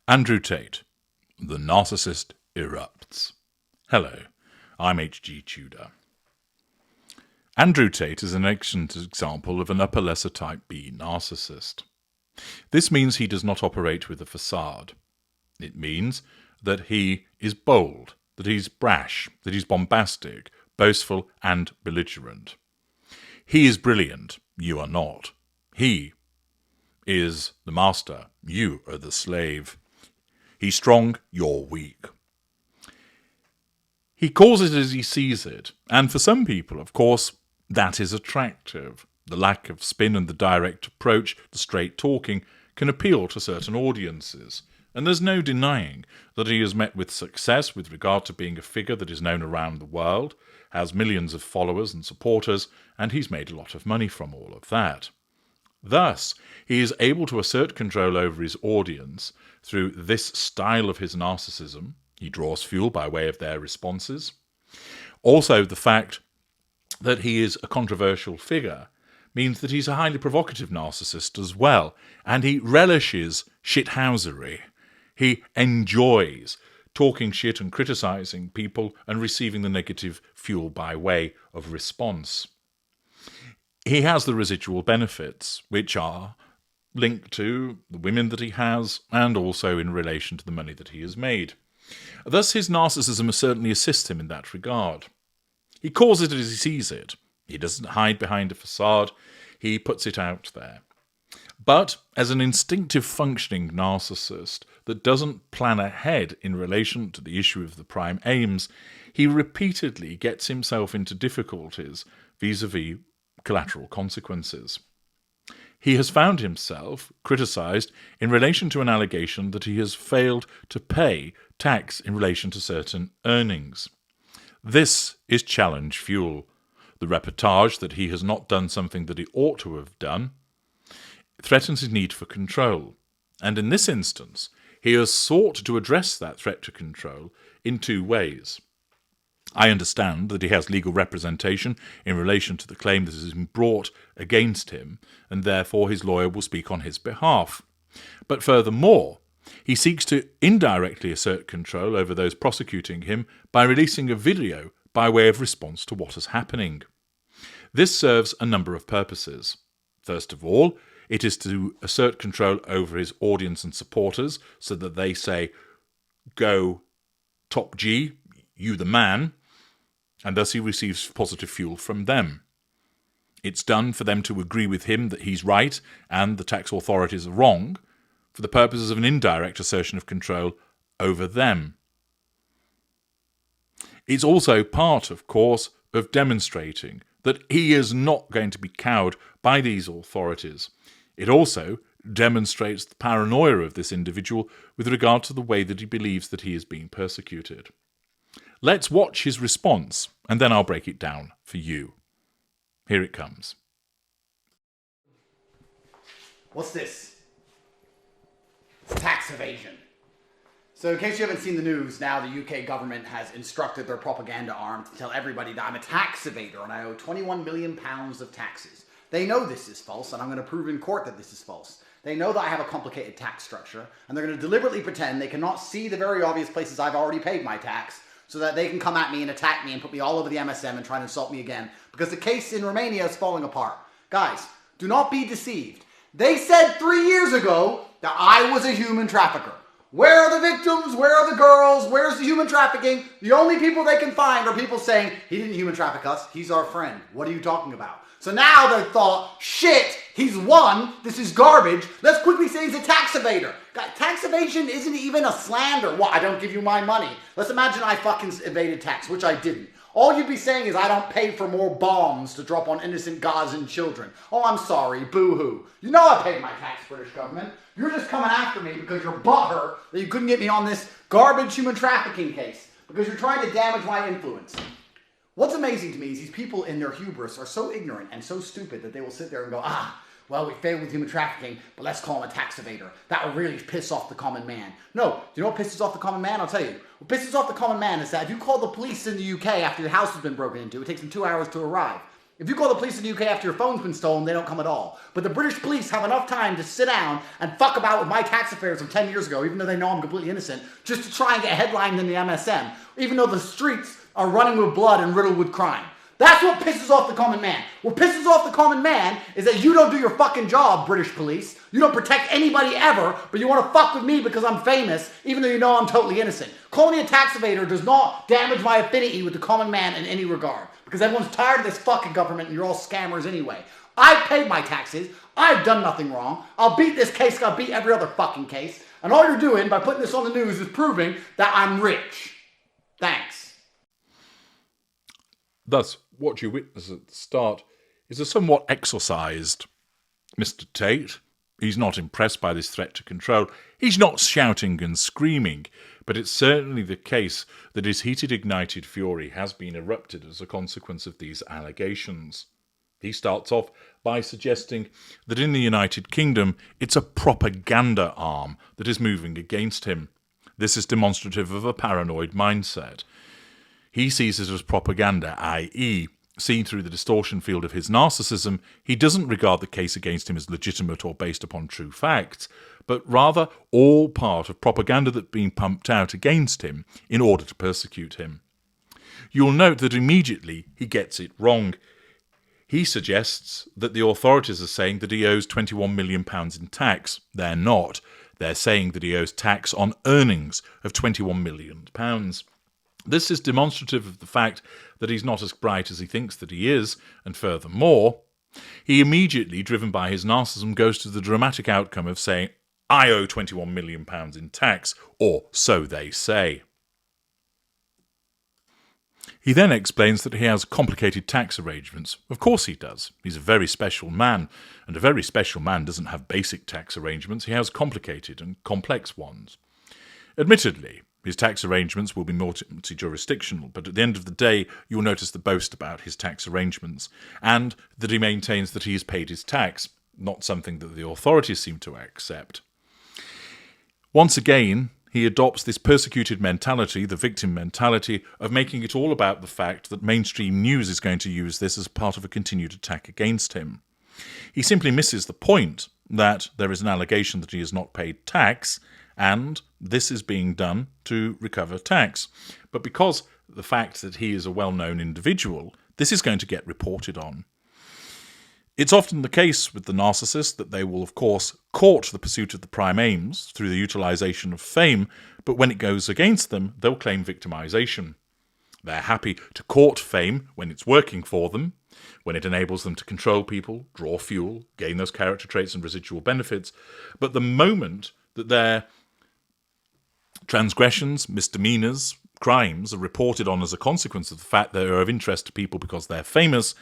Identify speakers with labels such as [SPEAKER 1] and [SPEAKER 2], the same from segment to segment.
[SPEAKER 1] Andrew Tate, The Narcissist Erupts. Hello, I'm H.G. Tudor. Andrew Tate is an excellent example of an upper lesser type B narcissist. This means he does not operate with a facade. It means that he is bold, that he's brash, that he's bombastic, boastful and belligerent. He is brilliant, you are not. He is the master, you are the slave. He's strong, you're weak. He calls it as he sees it, and for some people, of course, that is attractive. The lack of spin and the direct approach, the straight talking, can appeal to certain audiences. And there's no denying that he has met with success with regard to being a figure that is known around the world, has millions of followers and supporters, and he's made a lot of money from all of that. Thus, he is able to assert control over his audience through this style of his narcissism. He draws fuel by way of their responses. Also, the fact that he is a controversial figure means that he's a highly provocative narcissist as well, and he relishes shithousery. He enjoys talking shit and criticising people and receiving the negative fuel by way of response. He has the residual benefits, which are linked to the women that he has and also in relation to the money that he has made. Thus, his narcissism certainly assists him in that regard. He calls it as he sees it. He doesn't hide behind a facade. He puts it out there. But as an instinctive functioning narcissist that doesn't plan ahead in relation to the issue of the prime aims, he repeatedly gets himself into difficulties vis-à-vis collateral consequences. He has found himself criticised in relation to an allegation that he has failed to pay tax in relation to certain earnings. This is challenge fuel. The reportage that he has not done something that he ought to have done threatens his need for control. And in this instance, he has sought to address that threat to control in two ways. I understand that he has legal representation in relation to the claim that has been brought against him, and therefore his lawyer will speak on his behalf. But furthermore, he seeks to indirectly assert control over those prosecuting him by releasing a video by way of response to what is happening. This serves a number of purposes. First of all, it is to assert control over his audience and supporters so that they say, go top G, you the man, and thus he receives positive fuel from them. It's done for them to agree with him that he's right and the tax authorities are wrong, for the purposes of an indirect assertion of control over them. It's also part, of course, of demonstrating that he is not going to be cowed by these authorities. It also demonstrates the paranoia of this individual with regard to the way that he believes that he is being persecuted. Let's watch his response, and then I'll break it down for you. Here it comes.
[SPEAKER 2] What's this? It's tax evasion. So in case you haven't seen the news, now the UK government has instructed their propaganda arm to tell everybody that I'm a tax evader and I owe £21 million of taxes. They know this is false, and I'm going to prove in court that this is false. They know that I have a complicated tax structure, and they're going to deliberately pretend they cannot see the very obvious places I've already paid my tax, so that they can come at me and attack me and put me all over the MSM and try and insult me again, because the case in Romania is falling apart. Guys, do not be deceived. They said 3 years ago that I was a human trafficker. Where are the victims? Where are the girls? Where's the human trafficking? The only people they can find are people saying, he didn't human traffic us, he's our friend. What are you talking about? So now they thought, shit, he's won, this is garbage, let's quickly say he's a tax evader. God, tax evasion isn't even a slander. What, I don't give you my money. Let's imagine I fucking evaded tax, which I didn't. All you'd be saying is I don't pay for more bombs to drop on innocent Gazan children. Oh, I'm sorry, boo-hoo. You know I paid my tax, British government. You're just coming after me because you're butthurt that you couldn't get me on this garbage human trafficking case because you're trying to damage my influence. What's amazing to me is these people in their hubris are so ignorant and so stupid that they will sit there and go, well, we failed with human trafficking, but let's call him a tax evader. That will really piss off the common man. No, do you know what pisses off the common man? I'll tell you. What pisses off the common man is that if you call the police in the UK after your house has been broken into, it takes them 2 hours to arrive. If you call the police in the UK after your phone's been stolen, they don't come at all. But the British police have enough time to sit down and fuck about with my tax affairs from 10 years ago, even though they know I'm completely innocent, just to try and get headlined in the MSM, even though the streets are running with blood and riddled with crime. That's what pisses off the common man. What pisses off the common man is that you don't do your fucking job, British police. You don't protect anybody ever, but you want to fuck with me because I'm famous, even though you know I'm totally innocent. Calling me a tax evader does not damage my affinity with the common man in any regard, because everyone's tired of this fucking government and you're all scammers anyway. I've paid my taxes. I've done nothing wrong. I'll beat this case like I'll beat every other fucking case. And all you're doing by putting this on the news is proving that I'm rich. Thanks.
[SPEAKER 1] Thus, what you witness at the start is a somewhat exorcised Mr. Tate. He's not impressed by this threat to control. He's not shouting and screaming, but it's certainly the case that his heated, ignited fury has been erupted as a consequence of these allegations. He starts off by suggesting that in the United Kingdom, it's a propaganda arm that is moving against him. This is demonstrative of a paranoid mindset. He sees it as propaganda, i.e., seen through the distortion field of his narcissism. He doesn't regard the case against him as legitimate or based upon true facts, but rather all part of propaganda that's being pumped out against him in order to persecute him. You'll note that immediately he gets it wrong. He suggests that the authorities are saying that he owes £21 million in tax. They're not. They're saying that he owes tax on earnings of £21 million. This is demonstrative of the fact that he's not as bright as he thinks that he is, and furthermore, he immediately, driven by his narcissism, goes to the dramatic outcome of saying, I owe £21 million in tax, or so they say. He then explains that he has complicated tax arrangements. Of course he does. He's a very special man, and a very special man doesn't have basic tax arrangements. He has complicated and complex ones. Admittedly, his tax arrangements will be multi-jurisdictional, but at the end of the day, you'll notice the boast about his tax arrangements, and that he maintains that he has paid his tax, not something that the authorities seem to accept. Once again, he adopts this persecuted mentality, the victim mentality, of making it all about the fact that mainstream news is going to use this as part of a continued attack against him. He simply misses the point that there is an allegation that he has not paid tax, and this is being done to recover tax. But because the fact that he is a well-known individual, this is going to get reported on. It's often the case with the narcissist that they will, of course, court the pursuit of the prime aims through the utilization of fame, but when it goes against them, they'll claim victimization. They're happy to court fame when it's working for them, when it enables them to control people, draw fuel, gain those character traits and residual benefits, but the moment that their transgressions, misdemeanors, crimes are reported on as a consequence of the fact they are of interest to people because they're famous,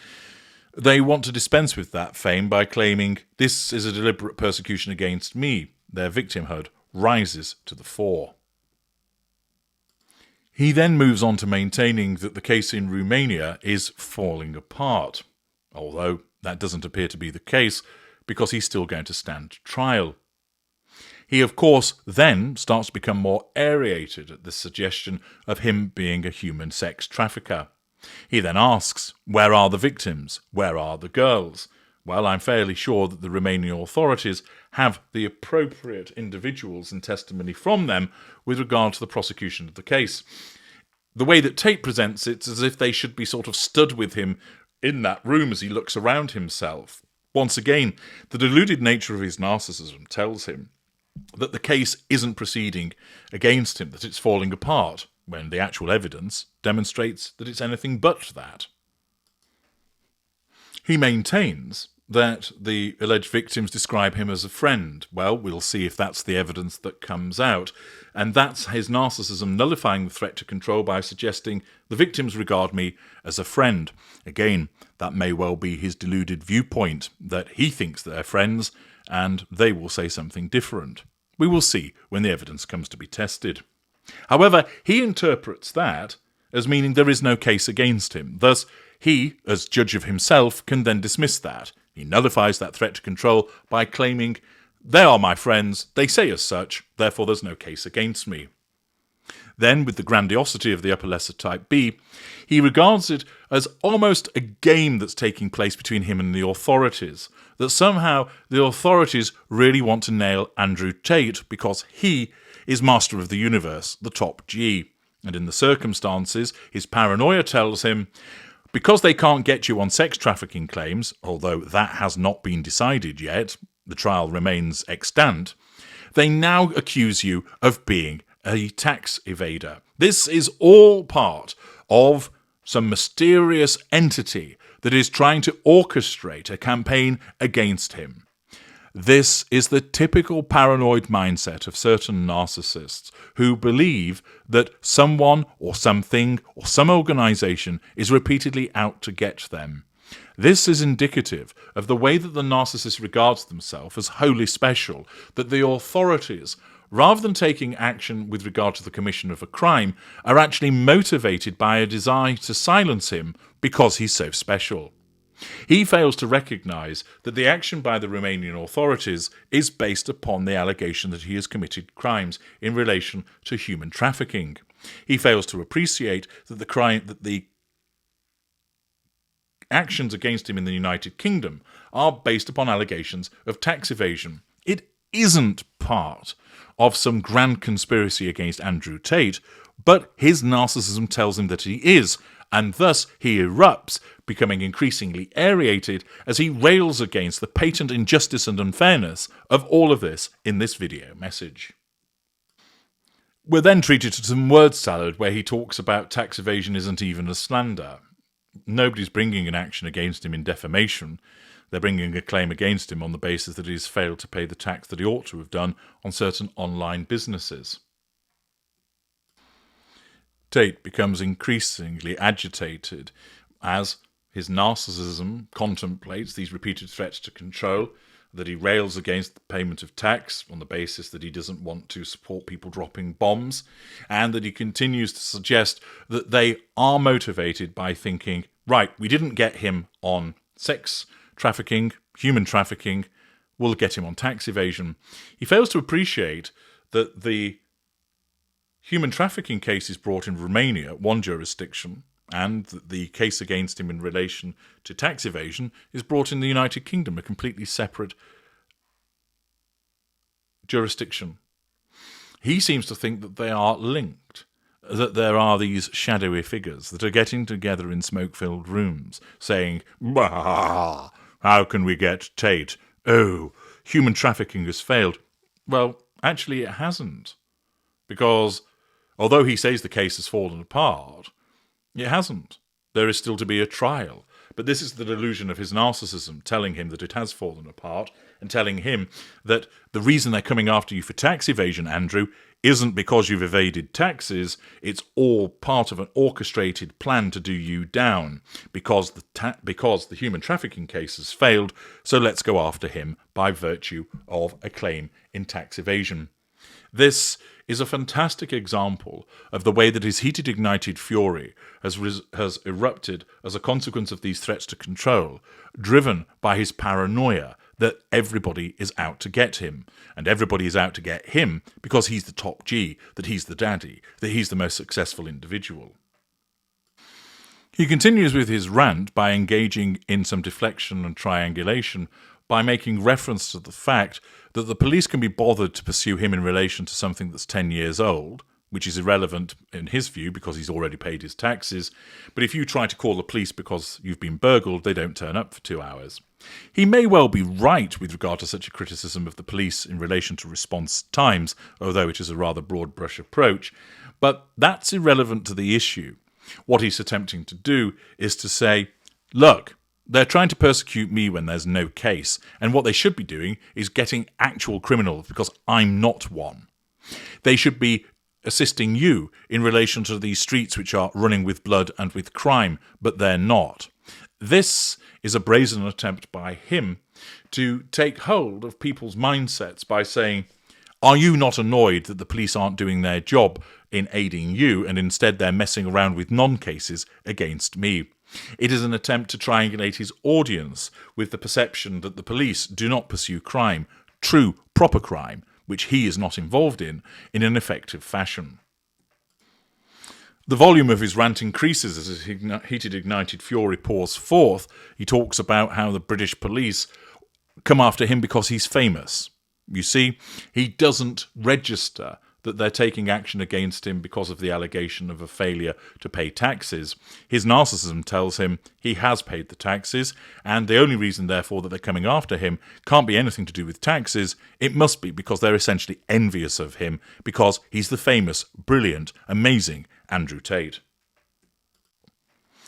[SPEAKER 1] they want to dispense with that fame by claiming, this is a deliberate persecution against me. Their victimhood rises to the fore. He then moves on to maintaining that the case in Romania is falling apart, although that doesn't appear to be the case because he's still going to stand trial. He, of course, then starts to become more aerated at the suggestion of him being a human sex trafficker. He then asks, where are the victims? Where are the girls? Well, I'm fairly sure that the Romanian authorities have the appropriate individuals and testimony from them with regard to the prosecution of the case. The way that Tate presents it is as if they should be sort of stood with him in that room as he looks around himself. Once again, the deluded nature of his narcissism tells him that the case isn't proceeding against him, that it's falling apart, when the actual evidence demonstrates that it's anything but that. He maintains that the alleged victims describe him as a friend. Well, we'll see if that's the evidence that comes out. And that's his narcissism nullifying the threat to control by suggesting the victims regard me as a friend. Again, that may well be his deluded viewpoint, that he thinks they're friends, and they will say something different. We will see when the evidence comes to be tested. However, he interprets that as meaning there is no case against him. Thus, he, as judge of himself, can then dismiss that. He nullifies that threat to control by claiming, they are my friends, they say as such, therefore there's no case against me. Then, with the grandiosity of the upper lesser type B, he regards it as almost a game that's taking place between him and the authorities, that somehow the authorities really want to nail Andrew Tate because he is master of the universe, the top G. And in the circumstances, his paranoia tells him, because they can't get you on sex trafficking claims, although that has not been decided yet, the trial remains extant, they now accuse you of being a tax evader. This is all part of some mysterious entity that is trying to orchestrate a campaign against him. This is the typical paranoid mindset of certain narcissists who believe that someone or something or some organization is repeatedly out to get them. This is indicative of the way that the narcissist regards themselves as wholly special, that the authorities, rather than taking action with regard to the commission of a crime, are actually motivated by a desire to silence him because he's so special. He fails to recognise that the action by the Romanian authorities is based upon the allegation that he has committed crimes in relation to human trafficking. He fails to appreciate that the actions against him in the United Kingdom are based upon allegations of tax evasion. It isn't part of some grand conspiracy against Andrew Tate, but his narcissism tells him that he is, and thus he erupts, becoming increasingly aerated as he rails against the patent injustice and unfairness of all of this in this video message. We're then treated to some word salad where he talks about tax evasion isn't even a slander. Nobody's bringing an action against him in defamation. They're bringing a claim against him on the basis that he's failed to pay the tax that he ought to have done on certain online businesses. Tate becomes increasingly agitated as his narcissism contemplates these repeated threats to control, that he rails against the payment of tax on the basis that he doesn't want to support people dropping bombs, and that he continues to suggest that they are motivated by thinking, right, we didn't get him on sex trafficking, human trafficking, we'll get him on tax evasion. He fails to appreciate that the human trafficking case is brought in Romania, one jurisdiction, and that the case against him in relation to tax evasion is brought in the United Kingdom, a completely separate jurisdiction. He seems to think that they are linked, that there are these shadowy figures that are getting together in smoke-filled rooms, saying, "Bah, how can we get Tate? Oh, human trafficking has failed." Well, actually it hasn't, because although he says the case has fallen apart, it hasn't. There is still to be a trial. But this is the delusion of his narcissism, telling him that it has fallen apart, and telling him that the reason they're coming after you for tax evasion, Andrew, isn't because you've evaded taxes. It's all part of an orchestrated plan to do you down, because the human trafficking case has failed, so let's go after him by virtue of a claim in tax evasion. This is a fantastic example of the way that his heated, ignited fury has erupted as a consequence of these threats to control, driven by his paranoia that everybody is out to get him, and everybody is out to get him because he's the top G, that he's the daddy, that he's the most successful individual. He continues with his rant by engaging in some deflection and triangulation, by making reference to the fact that the police can be bothered to pursue him in relation to something that's 10 years old, which is irrelevant in his view because he's already paid his taxes, but if you try to call the police because you've been burgled, they don't turn up for 2 hours. He may well be right with regard to such a criticism of the police in relation to response times, although it is a rather broad brush approach, but that's irrelevant to the issue. What he's attempting to do is to say, look, they're trying to persecute me when there's no case, and what they should be doing is getting actual criminals, because I'm not one. They should be assisting you in relation to these streets which are running with blood and with crime, but they're not. This is a brazen attempt by him to take hold of people's mindsets by saying, are you not annoyed that the police aren't doing their job in aiding you, and instead they're messing around with non-cases against me? It is an attempt to triangulate his audience with the perception that the police do not pursue crime, true, proper crime, which he is not involved in an effective fashion. The volume of his rant increases as his heated, ignited fury pours forth. He talks about how the British police come after him because he's famous. You see, he doesn't register that they're taking action against him because of the allegation of a failure to pay taxes. His narcissism tells him he has paid the taxes, and the only reason, therefore, that they're coming after him can't be anything to do with taxes. It must be because they're essentially envious of him, because he's the famous, brilliant, amazing Andrew Tate.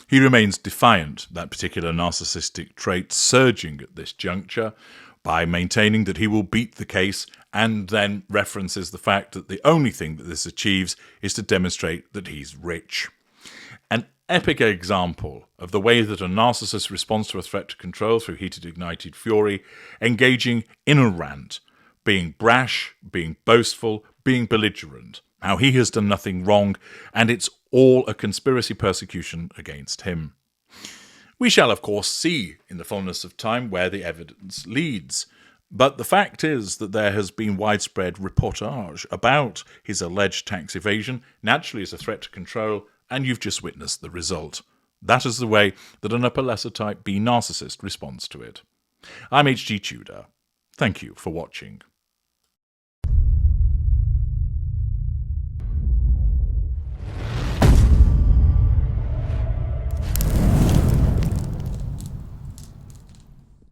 [SPEAKER 1] He remains defiant, that particular narcissistic trait surging at this juncture, by maintaining that he will beat the case, and then references the fact that the only thing that this achieves is to demonstrate that he's rich. An epic example of the way that a narcissist responds to a threat to control through heated, ignited fury, engaging in a rant, being brash, being boastful, being belligerent, how he has done nothing wrong, and it's all a conspiracy persecution against him. We shall, of course, see in the fullness of time where the evidence leads. But the fact is that there has been widespread reportage about his alleged tax evasion, naturally as a threat to control, and you've just witnessed the result. That is the way that an upper lesser type B narcissist responds to it. I'm H.G. Tudor. Thank you for watching.